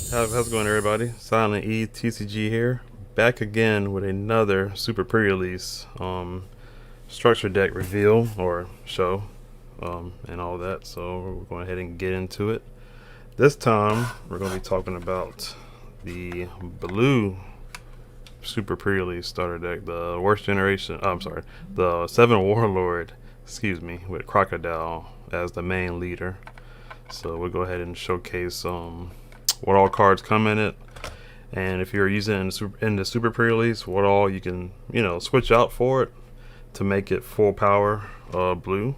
How's it going, everybody? Silent E TCG here, back again with another super pre-release structure deck reveal or show, and all that. So we're going ahead and get into it. This time we're going to be talking about the blue super pre-release starter deck, the worst generation. I'm sorry, the Seven Warlord. Excuse me, with Crocodile as the main leader. So we'll go ahead and showcase what all cards come in it, and if you're using it in the super pre-release, what all you can switch out for it to make it full power blue.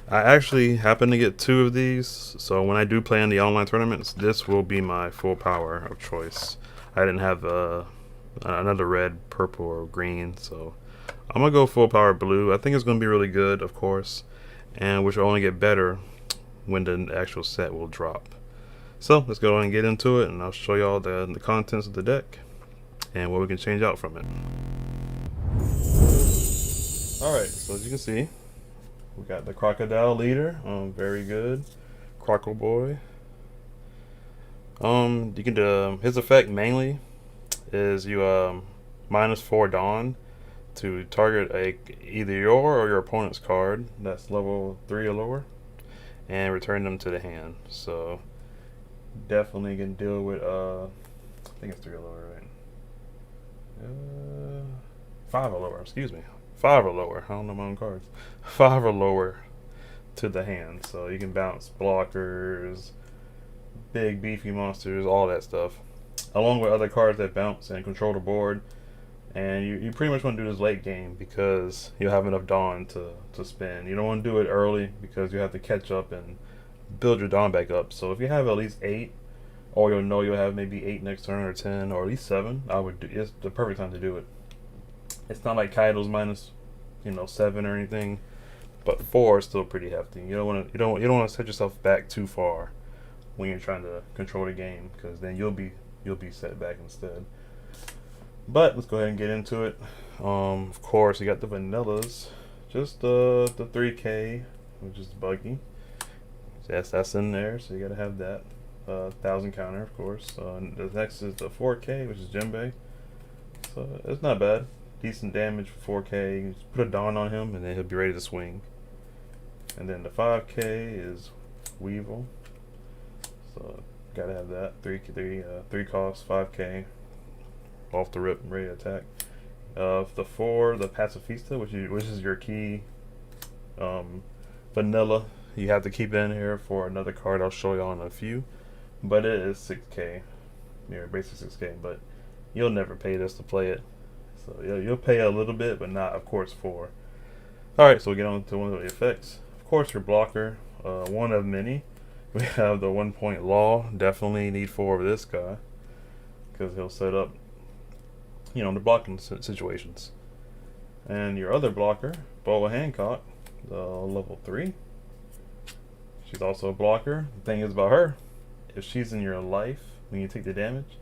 I actually happen to get two of these, so when I do play in the online tournaments, this will be my full power of choice. I didn't have another red, purple, or green, so I'm gonna go full power blue. I think it's gonna be really good, of course, and which will only get better when the actual set will drop. So let's go ahead and get into it, and I'll show y'all the contents of the deck and what we can change out from it. Alright, so as you can see, we got the Crocodile leader. Very good. Croco boy. You can his effect mainly is you -4 Dawn to target either your or your opponent's card that's level 3 or lower, and return them to the hand. So definitely can deal with I think it's 3 or lower, right? 5 or lower, excuse me. 5 or lower. I don't know my own cards. 5 or lower to the hand. So you can bounce blockers, big beefy monsters, all that stuff. Along with other cards that bounce and control the board. And you pretty much want to do this late game because you'll have enough Dawn to spend. You don't want to do it early because you have to catch up and build your Dawn back up. So if you have at least 8, or you'll have maybe 8 next turn, or 10, or at least 7, it's the perfect time to do it. It's not like Kaido's -7 or anything, but 4 is still pretty hefty. You don't want to set yourself back too far when you're trying to control the game, because then you'll be set back instead. But let's go ahead and get into it. Of course, you got the vanillas, just the 3K, which is buggy. Yes, that's in there, so you gotta have that. 1,000 counter, of course. The next is the 4K, which is Jinbei. So it's not bad. Decent damage for 4K. You can just put a Dawn on him, and then he'll be ready to swing. And then the 5K is Weevil. So gotta have that. 3 cost, 5K. Off the rip, ready to attack. The 4, the Pacifista, which is your key vanilla. You have to keep it in here for another card I'll show y'all in a few. But it is 6K. Basically 6K, but you'll never pay this to play it. So you'll pay a little bit, but not, of course, 4. Alright, so we get on to one of the effects. Of course, your blocker, one of many. We have the 1-point Law. Definitely need 4 of this guy, because he'll set up the blocking situations. And your other blocker, Boa Hancock, level 3. She's also a blocker. The thing is about her, if she's in your life when you take the damage,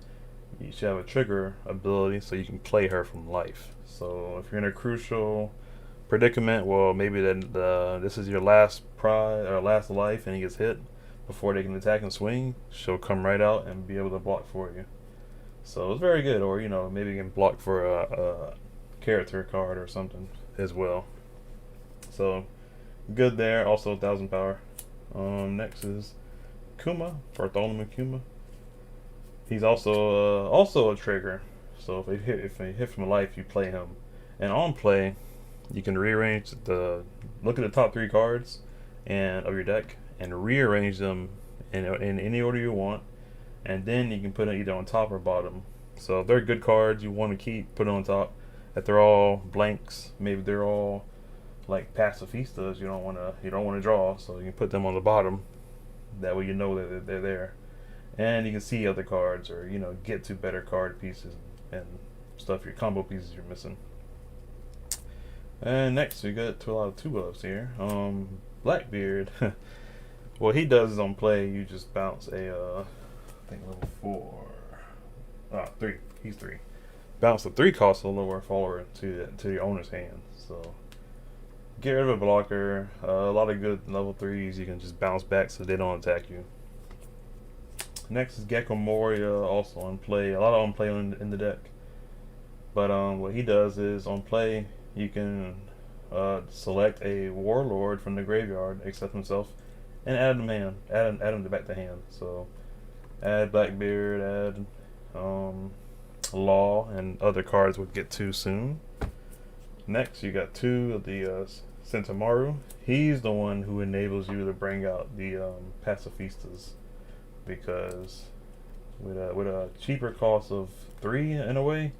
you should have a trigger ability so you can play her from life. So if you're in a crucial predicament, well, maybe then this is your last last life, and he gets hit before they can attack and swing, she'll come right out and be able to block for you. So it's very good. Or maybe you can block for a character card or something as well. So good there. Also 1,000 power. Next is Kuma, Bartholomew Kuma. He's also a trigger. So if they hit from life, you play him. And on play, you can rearrange look at the top 3 cards of your deck and rearrange them in any order you want. And then you can put it either on top or bottom. So if they're good cards you want to keep, put it on top. If they're all blanks, maybe they're all like pacifistas, you don't want to draw, so you can put them on the bottom. That way you know that they're there, and you can see other cards, or get to better card pieces and stuff, your combo pieces you're missing. And next we got to a lot of 2-ups here. Blackbeard. What he does is on play, you just bounce I think level 4. 3. He's 3. Bounce the 3 cost of the lower follower to your owner's hand. So get rid of a blocker. A lot of good level 3s you can just bounce back so they don't attack you. Next is Gecko Moria, also on play. A lot of on play in the deck. But what he does is on play you can select a warlord from the graveyard, except himself, and add him hand, add him back to hand. So add Blackbeard, add Law, and other cards we'll get to soon. Next, you got two of the Centamaru. He's the one who enables you to bring out the Pacifistas, because with a cheaper cost of 3 in a way,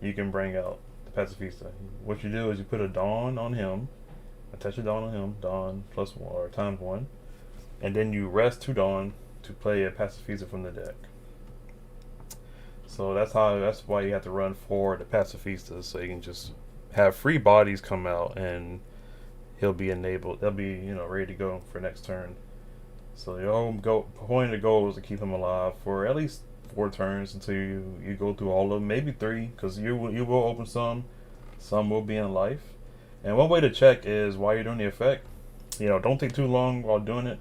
you can bring out the Pacifista. What you do is you put a Dawn on him, attach a Dawn on him, Dawn plus 1 or times 1, and then you rest 2 Dawn to play a Pacifista from the deck. So that's why you have to run 4 the Pacifistas, so you can just have free bodies come out and he'll be enabled. They'll be ready to go for next turn. So your whole point of the goal is to keep him alive for at least 4 turns until you go through all of them, maybe 3, because you will open some will be in life. And one way to check is while you're doing the effect, don't take too long while doing it,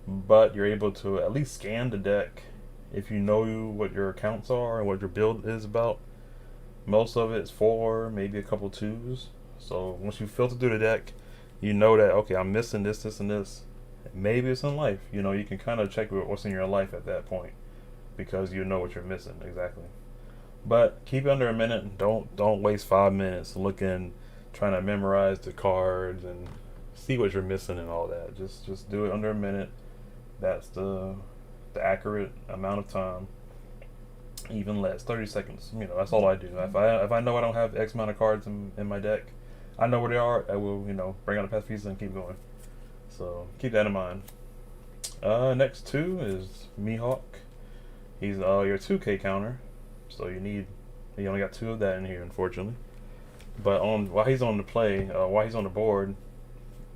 but you're able to at least scan the deck if you know what your accounts are and what your build is about. Most of it's 4, maybe a couple 2s. So once you filter through the deck, you know that, okay, I'm missing this, this, and this. Maybe it's in life. You can kind of check what's in your life at that point, because you know what you're missing exactly. But keep it under a minute. Don't waste 5 minutes looking, trying to memorize the cards and see what you're missing and all that. Just do it under a minute. That's the accurate amount of time. Even less, 30 seconds. That's all I do. If I know I don't have X amount of cards in my deck, I know where they are. I will bring out a Pacifista and keep going. So keep that in mind. Next 2 is Mihawk. He's your 2K counter, so you only got 2 of that in here, unfortunately. But while he's on the board,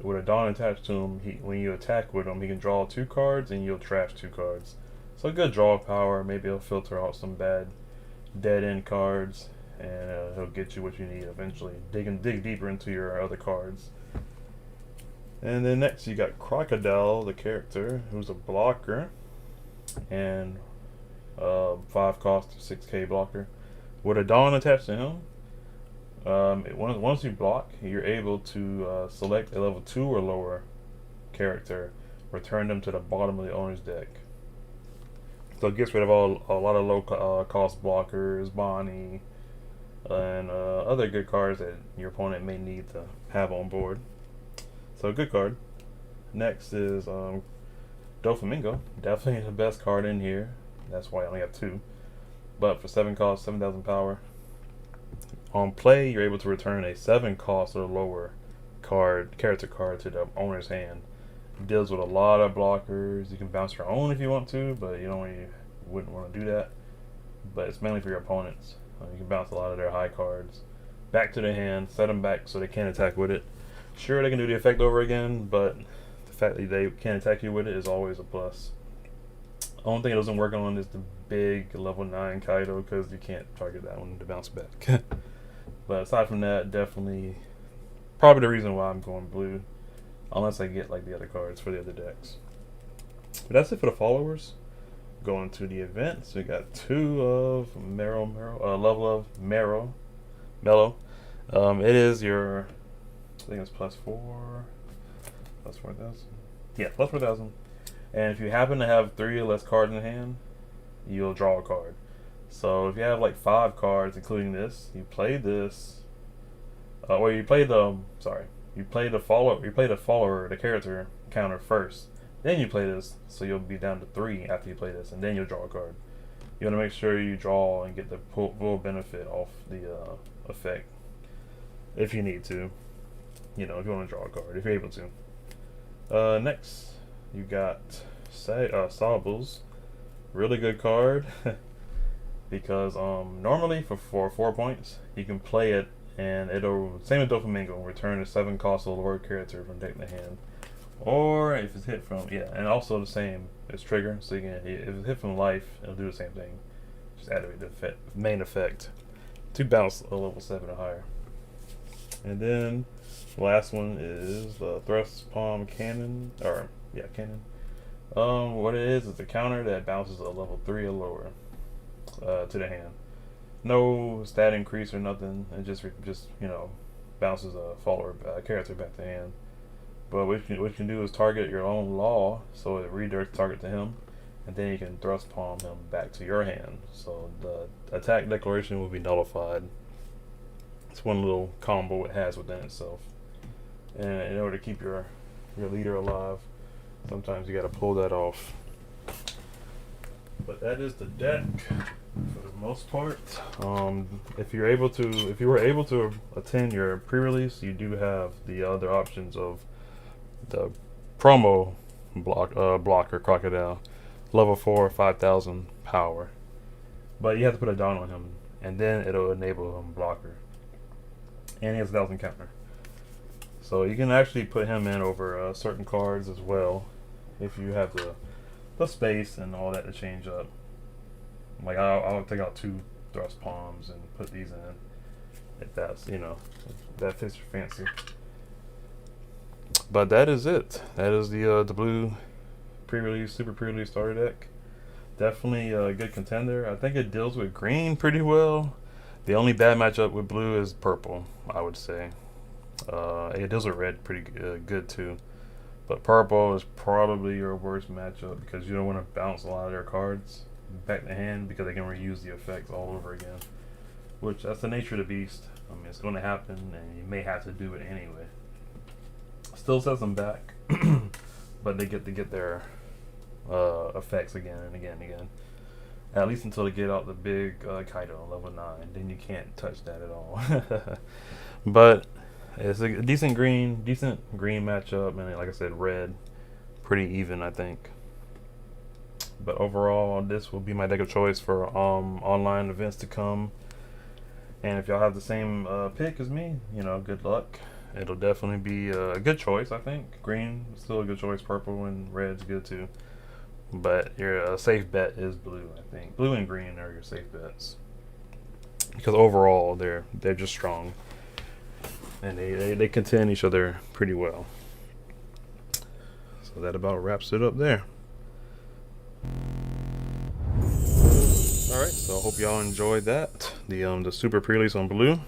with a Dawn attached to him, when you attack with him, he can draw 2 cards and you'll trash 2 cards. So good draw power. Maybe he'll filter out some bad dead end cards, and he'll get you what you need eventually. Dig deeper into your other cards. And then next you got Crocodile, the character, who's a blocker, and 5 cost 6K blocker. With a Dawn attached to him, once you block, you're able to select a level 2 or lower character, return them to the bottom of the owner's deck. So it gets rid of a lot of low cost blockers, Bonnie, and other good cards that your opponent may need to have on board. So good card. Next is Doflamingo. Definitely the best card in here. That's why I only have 2. But for 7 cost, 7,000 power. On play, you're able to return a 7 cost or lower character card to the owner's hand. It deals with a lot of blockers. You can bounce your own if you want to, but you wouldn't want to do that. But it's mainly for your opponents. You can bounce a lot of their high cards back to their hand, set them back so they can't attack with it. Sure, they can do the effect over again, but the fact that they can't attack you with it is always a plus. The only thing it doesn't work on is the big level 9 Kaido, because you can't target that one to bounce back. But aside from that, definitely probably the reason why I'm going blue, unless I get like the other cards for the other decks. But that's it for the followers. Going to the events, we got 2 of level of Mellow. It is your, I think it's plus 4,000. Yeah, plus 4,000. And if you happen to have 3 or less cards in hand, you'll draw a card. So if you have like 5 cards, including this, you play this, or you play the follower, the character counter first. Then you play this, so you'll be down to 3 after you play this, and then you'll draw a card. You want to make sure you draw and get the full benefit off the effect, if you need to. If you want to draw a card, if you're able to. Next, you got Sawables. Really good card. Because normally for 4 points, you can play it, and it'll, same as Doflamingo, return a 7 cost or lower character from deck to hand. Or if it's hit from, and also the same as trigger, so you can, if it's hit from life, it'll do the same thing. Just activate the main effect to bounce a level 7 or higher. And then the last one is the Thrust Palm Cannon, cannon. What it is a counter that bounces a level 3 or lower to the hand. No stat increase or nothing. It just bounces a follower character back to hand. But what you can do is target your own law, so it redirects target to him, and then you can thrust palm him back to your hand. So the attack declaration will be nullified. It's one little combo it has within itself. And in order to keep your leader alive, sometimes you got to pull that off. But that is the deck for the most part. If you were able to attend your pre-release, you do have the other options of the promo blocker crocodile, level 4, 5,000 power. But you have to put a down on him, and then it'll enable him blocker. And he has 1,000 counter. So you can actually put him in over certain cards as well, if you have the space and all that to change up. Like I'll take out 2 thrust palms and put these in, if that's if that fits your fancy. But that is it. That is the blue super pre-release starter deck. Definitely a good contender. I think it deals with green pretty well. The only bad matchup with blue is purple, I would say. It deals with red pretty good too. But purple is probably your worst matchup because you don't want to bounce a lot of their cards back to hand because they can reuse the effects all over again. Which, that's the nature of the beast. I mean, it's going to happen and you may have to do it anyway. Still sets them back, but they get to get their effects again and again and again. At least until they get out the big Kaido level 9. Then you can't touch that at all. But it's a decent green matchup, and like I said, red, pretty even, I think. But overall, this will be my deck of choice for online events to come. And if y'all have the same pick as me, good luck. It'll definitely be a good choice, I think. Green is still a good choice. Purple and red's good too. But your safe bet is blue, I think. Blue and green are your safe bets because overall they're just strong, and they contend each other pretty well. So that about wraps it up there. All right, so I hope y'all enjoyed that. The super pre-release on blue.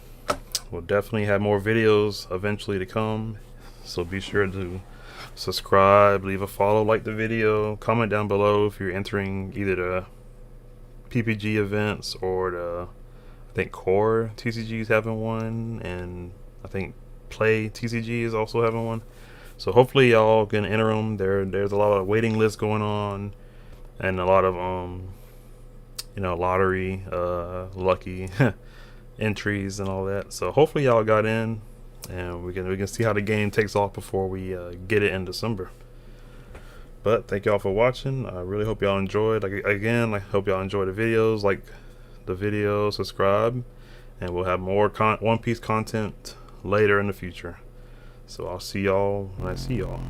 We'll definitely have more videos eventually to come, so be sure to subscribe, leave a follow, like the video, comment down below if you're entering either the PPG events or I think Core TCG is having one, and I think Play TCG is also having one. So hopefully y'all can enter them. There's a lot of waiting lists going on, and a lot of lottery lucky entries and all that. So hopefully y'all got in, and we can see how the game takes off before we get it in December. But thank y'all for watching. I really hope y'all enjoyed. I hope y'all enjoy the videos. Like the video, subscribe, and we'll have more One Piece content later in the future. So I'll see y'all when I see y'all.